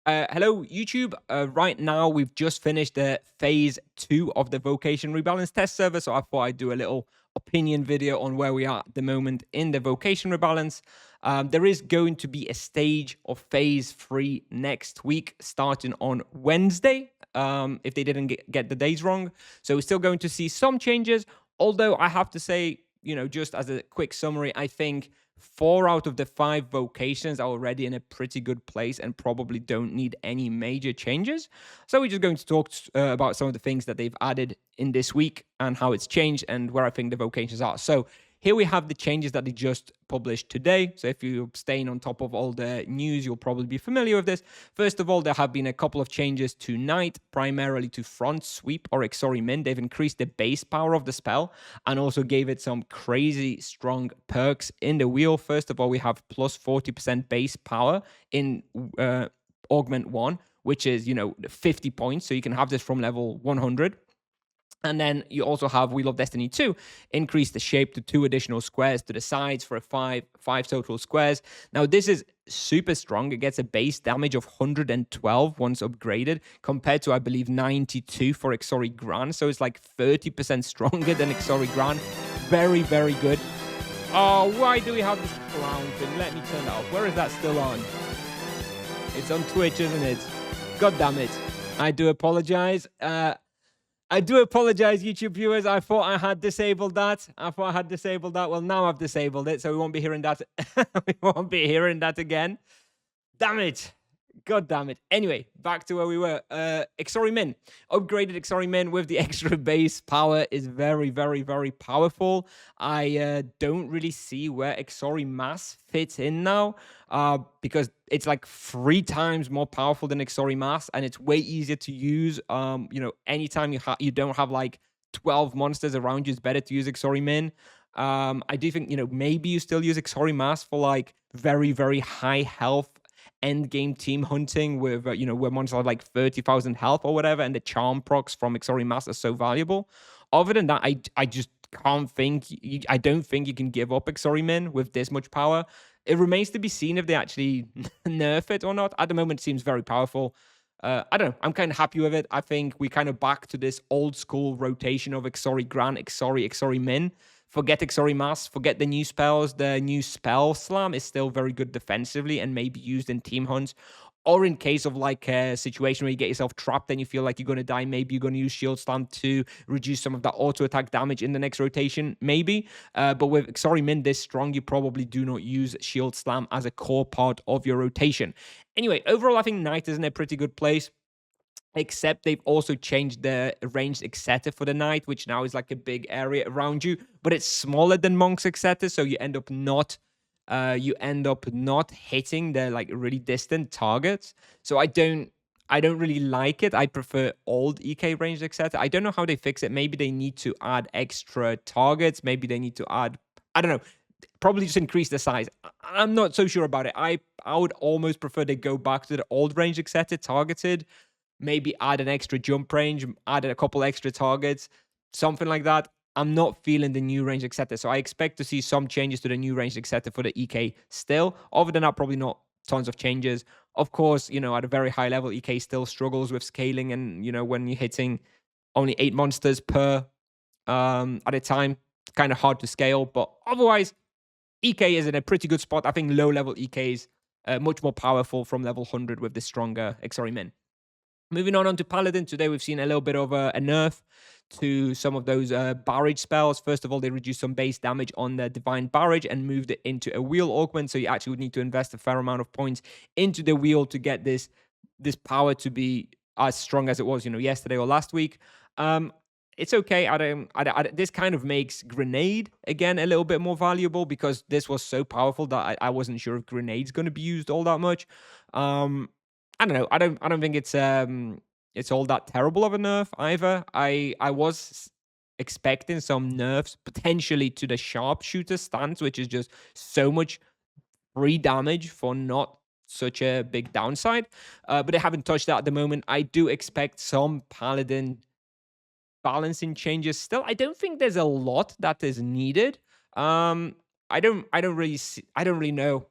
Hello, YouTube. Right now, we've just finished the phase 2 of the vocation rebalance test server. So I thought I'd do a little opinion video on where we are at the moment in the vocation rebalance. There is going to be a stage of phase 3 next week, starting on Wednesday, if they didn't get the days wrong. So we're still going to see some changes. Although I have to say, just as a quick summary, I think 4 out of the 5 vocations are already in a pretty good place and probably don't need any major changes. So we're just going to talk about some of the things that they've added in this week and how it's changed and where I think the vocations are. So here we have the changes that they just published today. So if you're staying on top of all the news, you'll probably be familiar with this. First of all, there have been a couple of changes to Knight, primarily to front sweep or Exori Min. They've increased the base power of the spell and also gave it some crazy strong perks in the wheel. First of all, we have plus 40% base power in Augment 1, which is, 50 points. So you can have this from level 100. And then you also have Wheel of Destiny 2, increase the shape to 2 additional squares to the sides for a 5 total squares. Now, this is super strong. It gets a base damage of 112 once upgraded, compared to, I believe, 92 for Exori Gran. So it's like 30% stronger than Exori Gran. Very, very good. Oh, why do we have this clown thing? Let me turn that off. Where is that still on? It's on Twitch, isn't it? God damn it. I do apologize. YouTube viewers. I thought I had disabled that. Well, now I've disabled it, so we won't be hearing that. We won't be hearing that again. Damn it. God damn it. Anyway, back to where we were. Exori Min. Upgraded Exori Min with the extra base power is very, very, very powerful. I don't really see where Exori Mass fits in now, because it's like 3 times more powerful than Exori Mass, and it's way easier to use. Anytime you don't have like 12 monsters around you, it's better to use Exori Min. I do think, maybe you still use Exori Mass for like very, very high health end game team hunting with where monsters are like 30,000 health or whatever, and the charm procs from Exori Mass are so valuable. Other than that, I just can't think. I don't think you can give up Exori Min with this much power. It remains to be seen if they actually nerf it or not. At the moment, it seems very powerful. I don't know. I'm kind of happy with it. I think we kind of back to this old school rotation of Exori Gran, Exori Min. Forget Exori Mass, forget the new spells. The new spell slam is still very good defensively and may be used in team hunts. Or in case of like a situation where you get yourself trapped and you feel like you're going to die, maybe you're going to use Shield Slam to reduce some of that auto attack damage in the next rotation, maybe. But with Exori Min this strong, you probably do not use Shield Slam as a core part of your rotation. Anyway, overall, I think Knight is in a pretty good place. Except they've also changed the ranged Exeter for the Knight, which now is like a big area around you, but it's smaller than Monk's Exeter, so you end up not hitting the like really distant targets. So I don't really like it. I prefer old EK ranged Exeter. I don't know how they fix it. Maybe they need to add extra targets. Maybe they need to add, I don't know, probably just increase the size. I'm not so sure about it. I would almost prefer they go back to the old range Exeter targeted, maybe add an extra jump range, add a couple extra targets, something like that. I'm not feeling the new range Exeter, so I expect to see some changes to the new range Exeter for the EK still. Other than that, probably not tons of changes. Of course, at a very high level, EK still struggles with scaling, and when you're hitting only 8 monsters per at a time, it's kind of hard to scale. But otherwise, EK is in a pretty good spot. I think low level EK is much more powerful from level 100 with the stronger Exori Min. Moving on to Paladin, today we've seen a little bit of a nerf to some of those barrage spells. First of all, they reduced some base damage on the Divine Barrage and moved it into a wheel augment, so you actually would need to invest a fair amount of points into the wheel to get this power to be as strong as it was, yesterday or last week. It's okay. This kind of makes Grenade again a little bit more valuable, because this was so powerful that I wasn't sure if Grenade's going to be used all that much. I don't know. I don't think it's all that terrible of a nerf either. I was expecting some nerfs potentially to the sharpshooter stance, which is just so much free damage for not such a big downside. But they haven't touched that at the moment. I do expect some Paladin balancing changes still. I don't think there's a lot that is needed. I don't really know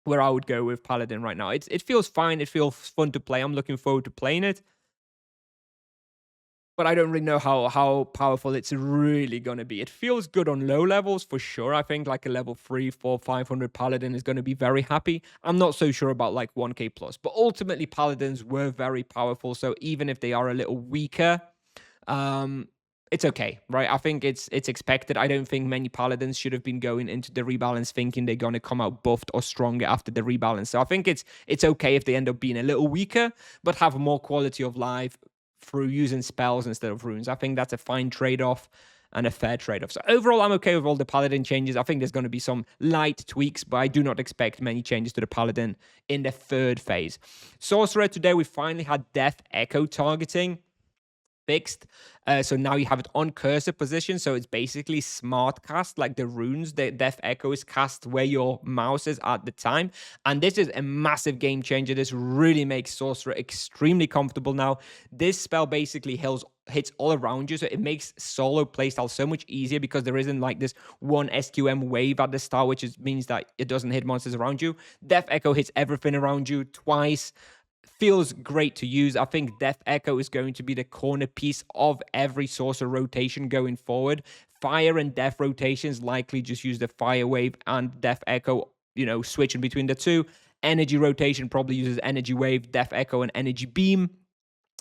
where I would go with Paladin right now. It feels fine. It feels fun to play. I'm looking forward to playing it, but I don't really know how powerful it's really gonna be. It feels good on low levels for sure. I think like a level 3, 4, 500 Paladin is gonna be very happy. I'm not so sure about like 1k plus, but ultimately Paladins were very powerful. So even if they are a little weaker, um, it's okay, right? I think it's expected. I don't think many Paladins should have been going into the rebalance thinking they're gonna come out buffed or stronger after the rebalance. So I think it's okay if they end up being a little weaker, but have more quality of life through using spells instead of runes. I think that's a fine trade-off and a fair trade-off. So overall, I'm okay with all the Paladin changes. I think there's going to be some light tweaks, but I do not expect many changes to the Paladin in the third phase. Sorcerer, today we finally had Death Echo targeting fixed. So now you have it on cursor position. So it's basically smart cast, like the runes. The Death Echo is cast where your mouse is at the time. And this is a massive game changer. This really makes Sorcerer extremely comfortable now. This spell basically hits all around you. So it makes solo playstyle so much easier because there isn't like this one SQM wave at the start, which means that it doesn't hit monsters around you. Death Echo hits everything around you twice. Feels great to use. I think Death Echo is going to be the corner piece of every Sorcerer rotation going forward. Fire and Death rotations likely just use the Fire Wave and Death Echo, switching between the two. Energy rotation probably uses Energy Wave, Death Echo, and Energy Beam.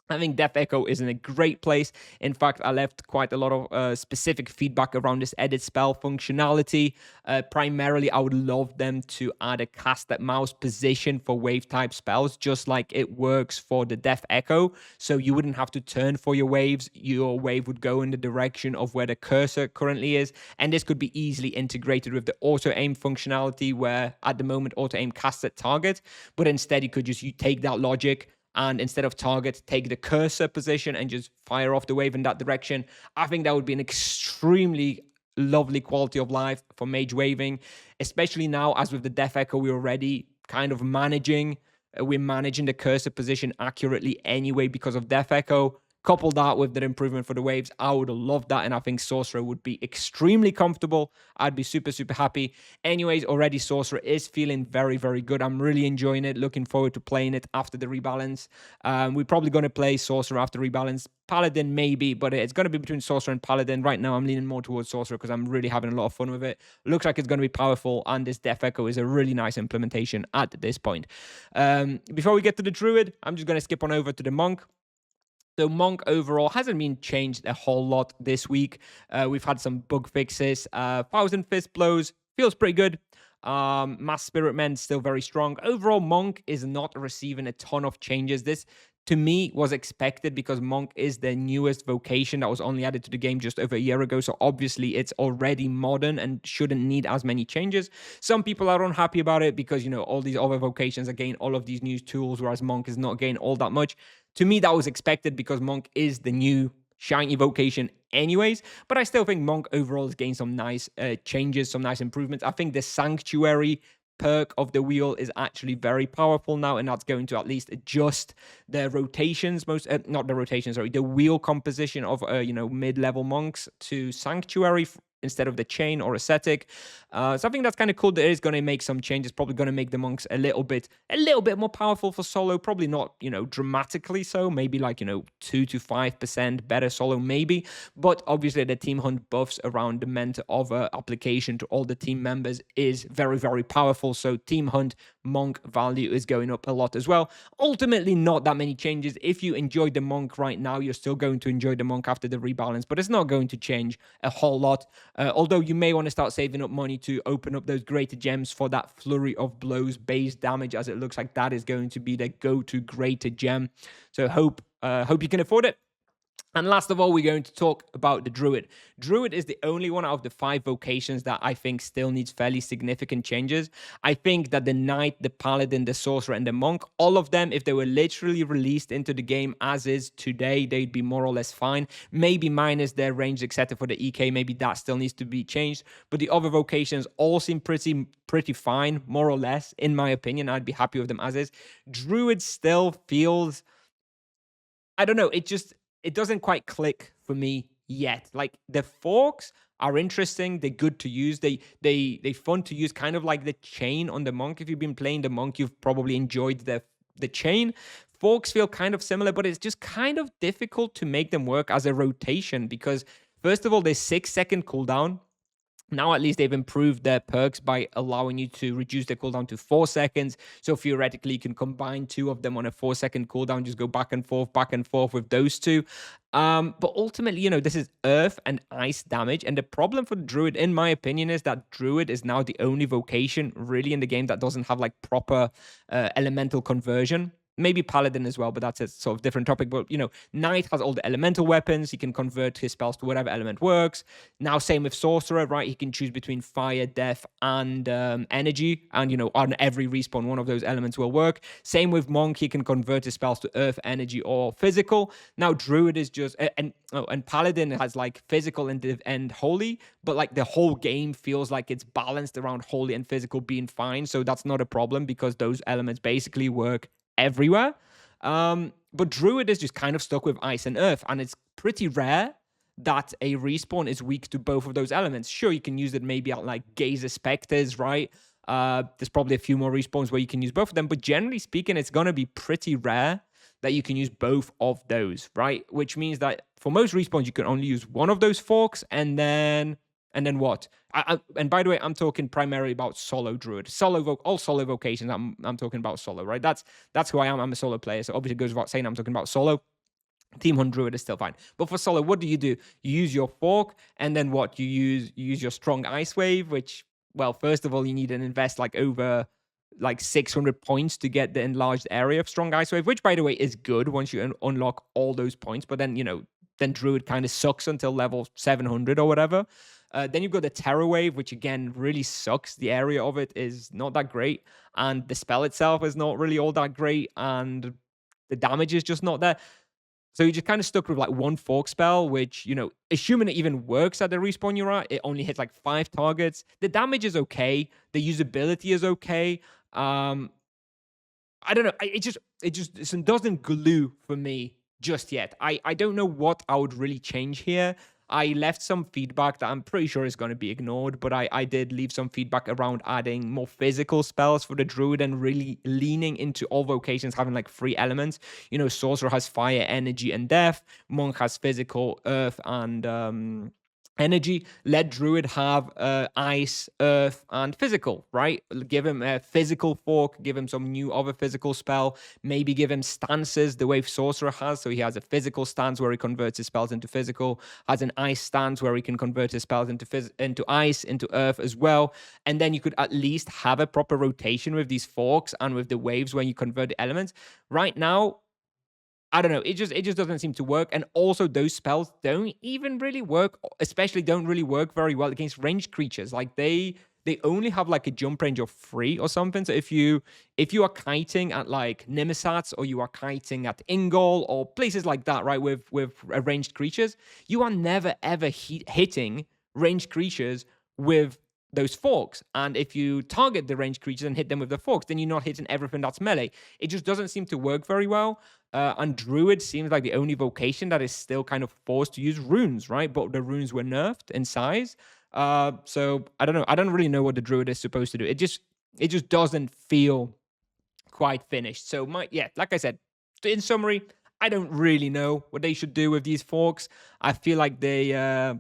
I think Death Echo is in a great place. In fact, I left quite a lot of specific feedback around this edit spell functionality. Primarily, I would love them to add a cast at mouse position for wave type spells, just like it works for the Death Echo. So you wouldn't have to turn for your waves. Your wave would go in the direction of where the cursor currently is. And this could be easily integrated with the auto aim functionality, where at the moment auto aim casts at target, but instead you take that logic and instead of target, take the cursor position and just fire off the wave in that direction. I think that would be an extremely lovely quality of life for mage waving, especially now as with the Death Echo, we're already kind of we're managing the cursor position accurately anyway because of Death Echo. Couple that with the improvement for the waves, I would love that, and I think Sorcerer would be extremely comfortable. I'd be super, super happy. Anyways, already Sorcerer is feeling very, very good. I'm really enjoying it. Looking forward to playing it after the rebalance. We're probably going to play Sorcerer after rebalance. Paladin maybe, but it's going to be between Sorcerer and Paladin. Right now, I'm leaning more towards Sorcerer because I'm really having a lot of fun with it. Looks like it's going to be powerful, and this Death Echo is a really nice implementation at this point. Before we get to the Druid, I'm just going to skip on over to the Monk. So Monk overall hasn't been changed a whole lot this week. We've had some bug fixes. Thousand Fist Blows feels pretty good. Mass Spirit Men still very strong. Overall, Monk is not receiving a ton of changes. This, to me, was expected because Monk is the newest vocation that was only added to the game just over a year ago. So obviously, it's already modern and shouldn't need as many changes. Some people are unhappy about it because, all these other vocations are getting all of these new tools, whereas Monk is not getting all that much. To me, that was expected because Monk is the new shiny vocation anyways, but I still think Monk overall has gained some nice changes, some nice improvements. I think the Sanctuary perk of the wheel is actually very powerful now, and that's going to at least adjust the rotations, the wheel composition of mid-level monks to Sanctuary instead of the chain or ascetic. So I think that's kind of cool. That it is going to make some changes, probably going to make the monks a little bit more powerful for solo. Probably not, dramatically so. Maybe like, 2 to 5% better solo, maybe. But obviously the team hunt buffs around the mentor of application to all the team members is very, very powerful. So team hunt monk value is going up a lot as well. Ultimately, not that many changes. If you enjoyed the monk right now, you're still going to enjoy the monk after the rebalance, but it's not going to change a whole lot. Although you may want to start saving up money to open up those greater gems for that flurry of blows base damage, as it looks like that is going to be the go-to greater gem. So hope you can afford it. And last of all, we're going to talk about the Druid. Druid is the only one out of the 5 vocations that I think still needs fairly significant changes. I think that the Knight, the Paladin, the Sorcerer, and the Monk, all of them, if they were literally released into the game as is today, they'd be more or less fine. Maybe minus their range, etc. for the EK, maybe that still needs to be changed. But the other vocations all seem pretty fine, more or less, in my opinion. I'd be happy with them as is. Druid still feels... I don't know, it doesn't quite click for me yet. Like the forks are interesting. They're good to use. They fun to use, kind of like the chain on the monk. If you've been playing the monk, you've probably enjoyed the chain. Forks feel kind of similar, but it's just kind of difficult to make them work as a rotation because first of all, there's 6 second cooldown. Now at least they've improved their perks by allowing you to reduce the cooldown to 4 seconds. So theoretically, you can combine two of them on a 4 second cooldown, just go back and forth with those two. But ultimately, this is earth and ice damage. And the problem for the Druid, in my opinion, is that Druid is now the only vocation really in the game that doesn't have like proper elemental conversion. Maybe Paladin as well, but that's a sort of different topic. But Knight has all the elemental weapons. He can convert his spells to whatever element works. Now, same with Sorcerer, right? He can choose between fire, death, and energy. And, on every respawn, one of those elements will work. Same with Monk. He can convert his spells to earth, energy, or physical. Now, Druid is just... And Paladin has, like, physical and holy. But, like, the whole game feels like it's balanced around holy and physical being fine. So that's not a problem because those elements basically work everywhere. But Druid is just kind of stuck with ice and earth. And it's pretty rare that a respawn is weak to both of those elements. Sure, you can use it maybe at like Gazer Spectres, right? There's probably a few more respawns where you can use both of them, but generally speaking, it's going to be pretty rare that you can use both of those, right? Which means that for most respawns, you can only use one of those forks, and then what? And by the way, I'm talking primarily about solo Druid, all solo vocations. I'm talking about solo, right? That's who I am. I'm a solo player, so obviously it goes without saying I'm talking about solo. Team Hunt Druid is still fine. But for solo, what do? You use your fork, and then what? You use your strong ice wave, which, well, first of all, you need to invest like over like 600 points to get the enlarged area of strong ice wave, which by the way is good once you unlock all those points. But then, then Druid kind of sucks until level 700 or whatever. Then you've got the Terror Wave, which again really sucks. The area of it is not that great, and the spell itself is not really all that great, and the damage is just not there. So you're just kind of stuck with like one fork spell, which, assuming it even works at the respawn you're at, it only hits like 5 targets. The damage is okay. The usability is okay. I don't know. It doesn't glue for me just yet. I don't know what I would really change here. I left some feedback that I'm pretty sure is going to be ignored, but I did leave some feedback around adding more physical spells for the Druid and really leaning into all vocations having like 3 elements. Sorcerer has fire, energy, and death. Monk has physical, earth, and energy. Let Druid have ice, earth, and physical, right? Give him a physical fork, give him some new other physical spell, maybe give him stances the way Sorcerer has. So he has a physical stance where he converts his spells into physical, has an ice stance where he can convert his spells into ice, into earth as well. And then you could at least have a proper rotation with these forks and with the waves when you convert the elements. Right now, I don't know. It just doesn't seem to work. And also those spells don't even really work, especially don't really work very well against ranged creatures. Like they only have like a jump range of 3 or something. So if you are kiting at like Nemisats, or you are kiting at Ingol or places like that, right, with ranged creatures, you are never ever hitting ranged creatures with those forks. And if you target the ranged creatures and hit them with the forks, then you're not hitting everything that's melee. It just doesn't seem to work very well. And Druid seems like the only vocation that is still kind of forced to use runes, right? But the runes were nerfed in size. So I don't know. I don't really know what the Druid is supposed to do. It just doesn't feel quite finished. So like I said, in summary, I don't really know what they should do with these forks. I feel like they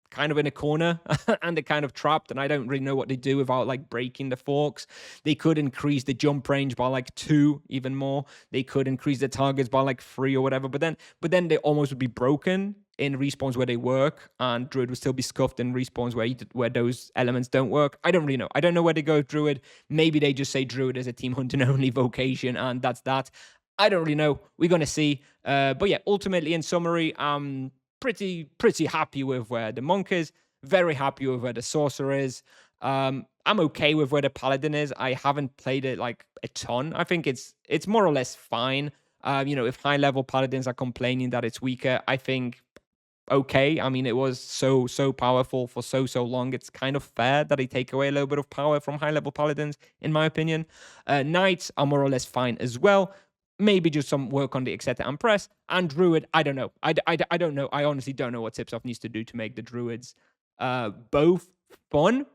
kind of in a corner and they're kind of trapped, and I don't really know what they do without like breaking the forks. They could increase the jump range by like 2 even more. They could increase the targets by like 3 or whatever, but then they almost would be broken in respawns where they work, and Druid would still be scuffed in respawns where those elements don't work. I don't really know. I don't know where they go with Druid. Maybe they just say Druid is a team hunting only vocation, and that's that. I don't really know. We're gonna see. But yeah, ultimately, in summary, pretty happy with where the Monk is, very happy with where the Sorcerer is. I'm okay with where the Paladin is. I haven't played it like a ton. I think it's more or less fine. If high level Paladins are complaining that it's weaker, I think okay. I mean, it was so powerful for so long. It's kind of fair that they take away a little bit of power from high level Paladins, in my opinion. Knights are more or less fine as well. Maybe just some work on the etc. and press. And Druid, I don't know. I don't know. I honestly don't know what Tipsoft needs to do to make the Druids both fun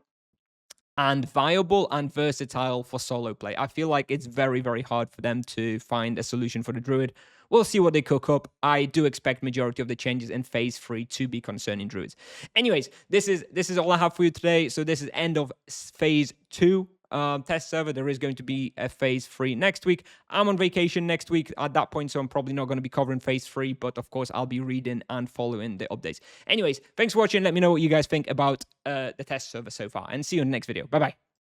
and viable and versatile for solo play. I feel like it's very, very hard for them to find a solution for the Druid. We'll see what they cook up. I do expect majority of the changes in phase 3 to be concerning Druids. Anyways, this is all I have for you today. So this is end of phase 2 test server. There is going to be a phase 3 next week. I'm on vacation next week at that point, so I'm probably not going to be covering phase 3, but of course I'll be reading and following the updates. Anyways, thanks for watching. Let me know what you guys think about the test server so far, and see you in the next video. Bye bye.